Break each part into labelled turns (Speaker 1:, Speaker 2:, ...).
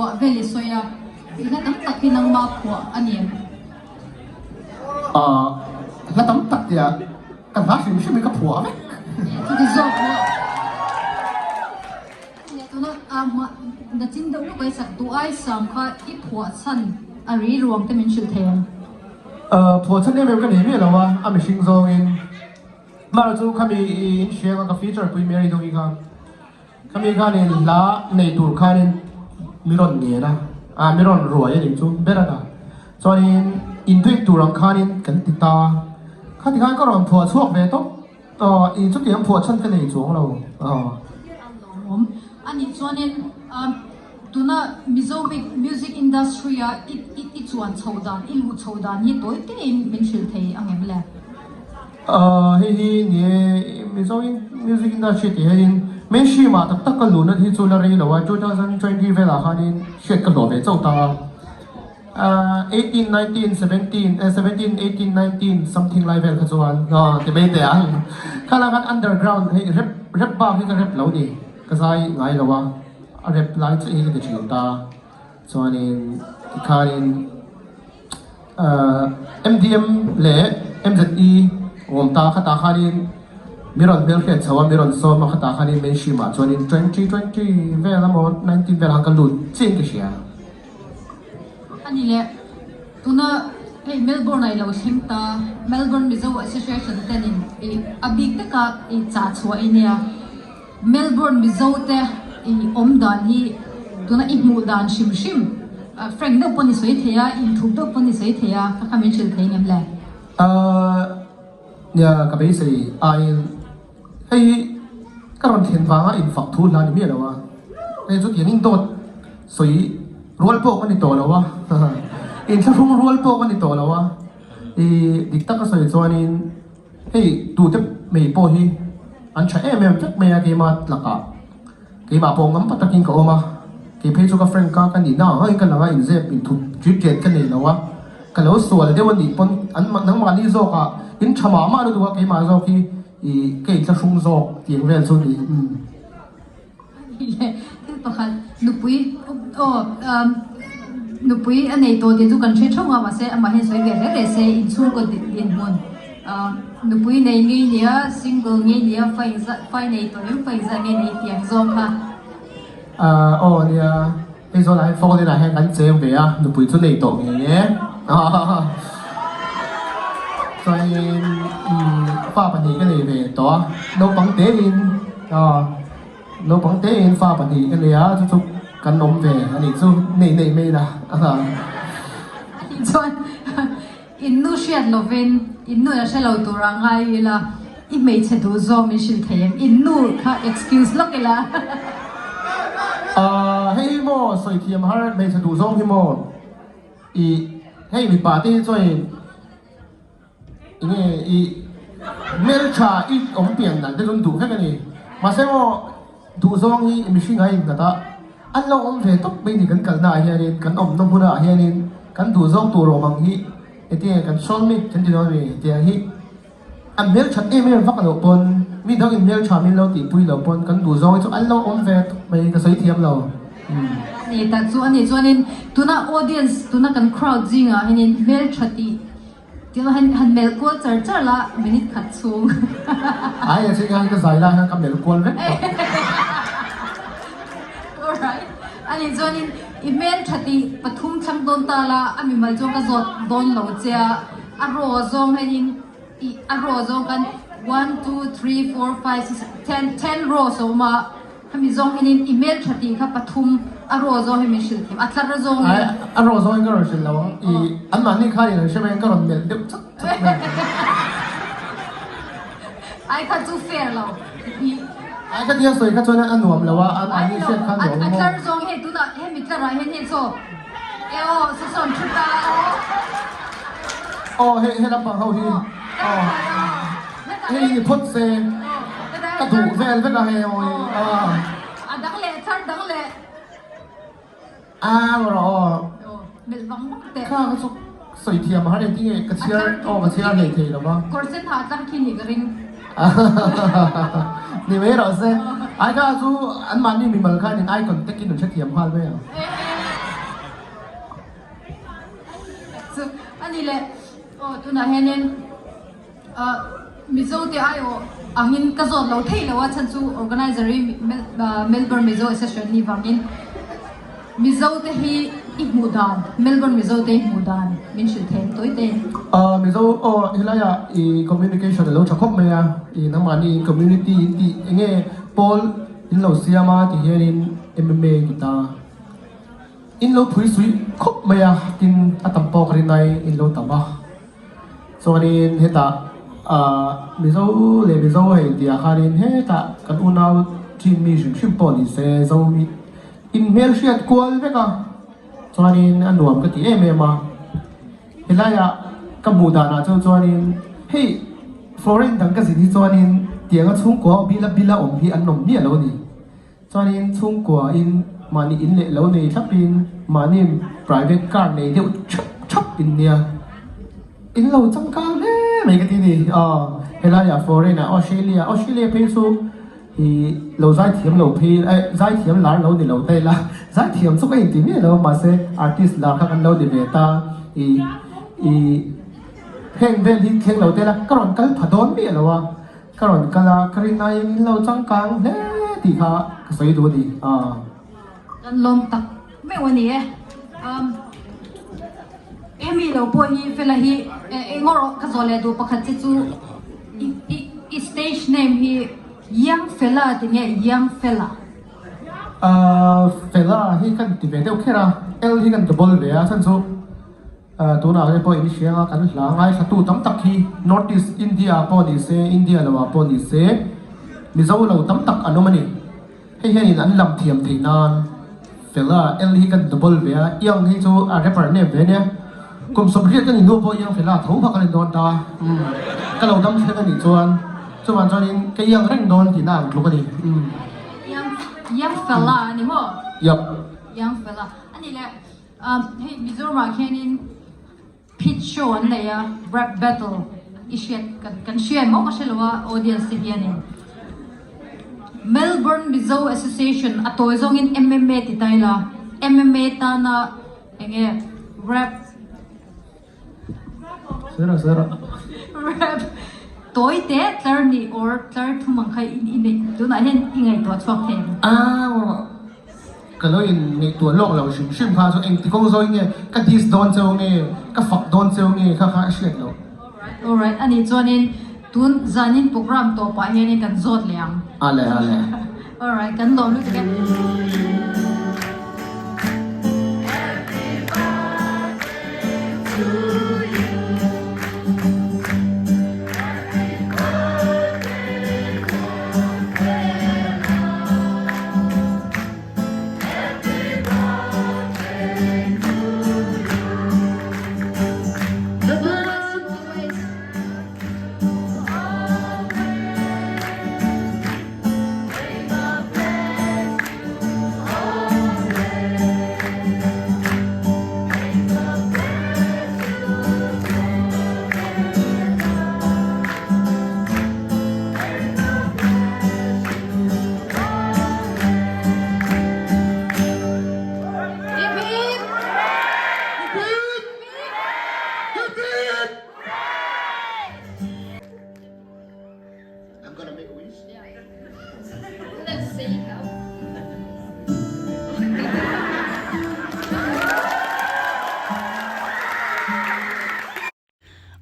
Speaker 1: phủa về lịch xoay à thì nó tấm tắc khi năng mà phủa anh em
Speaker 2: nó tấm tắc thì cần phát sinh sự mình có phủa đấy
Speaker 1: thì dọc nữa tụi nó mà đã chính đâu cái sắc tụ ai sắm khai ít phủa sân ari ruộng thì mình chịu thèm
Speaker 2: phủa sân em cái này là mà mình sinh ra in mà rồi kami in share cái feature primary đâu cái kami cái này là này tour cái này miron nhẹ na miron ruồi ấy chú biết là cho nên in thuê tour cái này cần tít ta cái thì cái còn phủa suốt về tốt in chút tiền phủa sân cái này chú đâu
Speaker 1: anh ấy cho nên tụi nó music industry ít chuẩn sâu đan ít lụt sâu đan như tôi thì mình chịu thấy anh em là
Speaker 2: hi music industry thì hin mấy gì mà tất cả luôn thì cho là rồi là 2020 về là hắn xét cái đồ về châu ta 18, 19, 17, 18, 19 something like that cái chuan thì bây giờ cái là cái underground hay rap bar hay cái rap lâu đi cái sai ngay là wa rap lại chỉ cái chuyện ta cho nên cái nên MDM lệ MZE om ta khata khanin miron bel khe chawa miron so ma khata khanin men shima chonin 2020 vela mo 19 vela ka lut chen ke sia
Speaker 1: anh lệ tụi nó cái Melbourne này là sinh ta Melbourne Mizo Association tên in abig tất cả trả chua inia Melbourne Mizo te đàn hi tụi nó ít mua đàn shim Frank đâu poni soi thea in thục đâu poni soi thea các mình chịu thấy ngầm lệ
Speaker 2: nhà cái bây giờ ai hay các bạn thiên vàng in phật thu là như thế nào hay chút tiền in tốt soi roll po cái này to là in sao không roll po cái này to là đi tất cả soi cho nên hay tụ tập mấy po hi anh chạy em chắc mấy cái mà là cả cái bà po ngắm bắt takin cậu mà cái page của Frank cái này nào hay cái là in dẹp in thục chữ chuyện cái này là cái lối sủa là điều gì pon anh mà nắng mà đi zo cả in chama mà được cái mà zo khi cái cái sung zo tiếng về zo đi
Speaker 1: nụ bụi anh này tôi thì tôi cần chơi trong mà sẽ mà hiện xoay về để sẽ in xuống cái điện nguồn nụ bụi này nghe nhớ single nghe nhớ phải này tôi những phải ra nghe này tiếng zong ha
Speaker 2: nha bây giờ lại phô đây là hay gắn chơi về nụ bụi chỗ này tổ nghe cho nên pha bản cái này về đó nấu bằng tế in nấu bằng tế in pha bản cái này chút cần nấu về anh ấy chú này mê là
Speaker 1: cho in nu share lovin in nu sẽ lâu tu rang ngay là in mấy chế độ do mình xin thêm in nu ka excuse lắm cái là
Speaker 2: hey mo soi thiam har mấy chế độ do hi mo hey bị bà tí rồi ini mel cha ống biển là cái luôn đủ hết cái này mà xem mo đủ do hi mình suy ngay người ta anh lâu ông về tóc bên thì cần nại hiện nên cần ông nông pura hiện nên cần đủ do tù rồi bằng hi thì cần son mi chân thì nói về thì hi anh mel chặt em vắt đầu pon mi đâu em mel cha mi lâu thì bui đầu pon cần đủ do cho anh lâu ông về bên cái sấy thiam lâu
Speaker 1: này ta cho nên tụi nó audience tụi nó cần crowd gì à nên mel chặt thì nó han mel cô chở là minute khát xuống
Speaker 2: ai sẽ cái giải là cái mel cô đấy
Speaker 1: alright anh ấy cho nên email thati pathum chang don ta la ami mal jong ka zot don lo cha aro zong henin aro zong kan 1 2 3 4 5 6 10 rows so ma ami zong henin email thati kha pathum aro zong hemin shil thim athar zong
Speaker 2: aro zong ka ro shil lawa an man ni khai le sheme ka ron mel dep chak
Speaker 1: ai kha chu fair lo
Speaker 2: ai cái tiếng soi cái chỗ này ăn nuông là wa ăn đi xem khán
Speaker 1: nuông mà. Ăn zong hết tụi nó hết mít ra hết hết so. Eo, son chút ta.
Speaker 2: Hết làm bằng hậu thì. Hết phốt xe. Cái thủ về với cả heo.
Speaker 1: Đắng lệ.
Speaker 2: Rồi.
Speaker 1: Mình vắng mất tệ.
Speaker 2: Cái số soi thiam mà đây tiếng cái chia này thì là bao.
Speaker 1: Corset hạt đắng khi nhỉ cái ring.
Speaker 2: Ni mấy rồi xem, ai cả chú anh mang đi mình mở khai nên ai còn tất nhiên được xét nghiệm hoa với à?
Speaker 1: chu ani le tuna henin mizo te ayo angin ka zon lo thei lo wa chan chu organizer Melbourne Mizo Association ni wangin mizo te hi i mudan Melbourne mizo te mudan min shu them toi te
Speaker 2: mizo hilaya I communication lo chakop me ya I namani community ti enge Paul in lo siama ti herin MMA kita in lo phui sui khop me ya tin atampo krinai in lo tama so anin heta mizo le mizo he dia kharin heta kan unau team mi shim police zo mi in mel shiat kwal veka chuanin anuam ka ti ma hilaya kamudana chuanin hei foreign dang ka zini chuanin tianga chungkwa bila om hi annom ni alo ni chuanin chungkwa in mani in le lo nei thapin mani private car nei deu chap in nia in lo changka le mai ka ti ni hilaya foreign Australia pe su thì lâu dài thiếm lâu phi dài thiếm lá lâu thì lâu tay là dài thiếm số cái gì lâu mà sẽ artist là các anh lâu thì về ta thì hẹn về thì hẹn lâu tay là các bạn cái phật đón biết là các bạn cái là cái này lâu trăng càng thế thì ha cái đồ thì
Speaker 1: lom tak me wani emi lo po hi fela hi ngoro ka zole du pakhat chu I stage name hi young fella tinge young fella
Speaker 2: fella hi kan ti ve deu khera el hi kan double ve a chan chu tu na le po in shia kan hla ngai sa tu tam tak hi Northeast India police India lawa police mizo lo tam tak anomani hei hian in an lam thiam theinan fella el hi kan double ve a young hi chu a rapper name ve ne kum som riat kan in no po young fella tho pha kan don ta ka lo dam the kan ni chuan chuan chuanin cái yang reng don thì nàng lúc này
Speaker 1: young fella ni mo
Speaker 2: yep
Speaker 1: young fella ani le hey Mizoram khenin pitch show an le ya rap battle ishet kan share mo ka shelwa audience ti hianin Melbourne Mizo Association atoy zong in MMA ti taila MMA ta na enge rap
Speaker 2: sera
Speaker 1: rap toy te tlar ni or tlar thumang khai in tu na hen ingai to chok them
Speaker 2: cái lối này tuổi lộc là shim pha cho anh thì công rồi nghe cái dis don chơi nghe cái phật don chơi nghe khá shit lo
Speaker 1: alright ani chonin tun zanin program to pa hen kan zot liang
Speaker 2: ale
Speaker 1: alright kan lo lu ke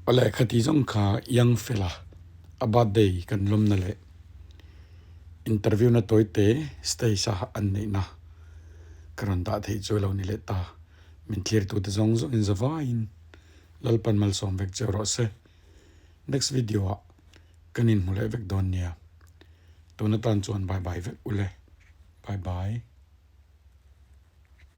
Speaker 3: Oleh khati zong kha young fella about day kan lom na le interview na toite stay sa an nei na karon da thei cholo ni le ta min clear tu de zong zo in zavain lalpan mal som vek chero se next video kanin mule vek don nia to na tan chuan bye bye vek ule bye bye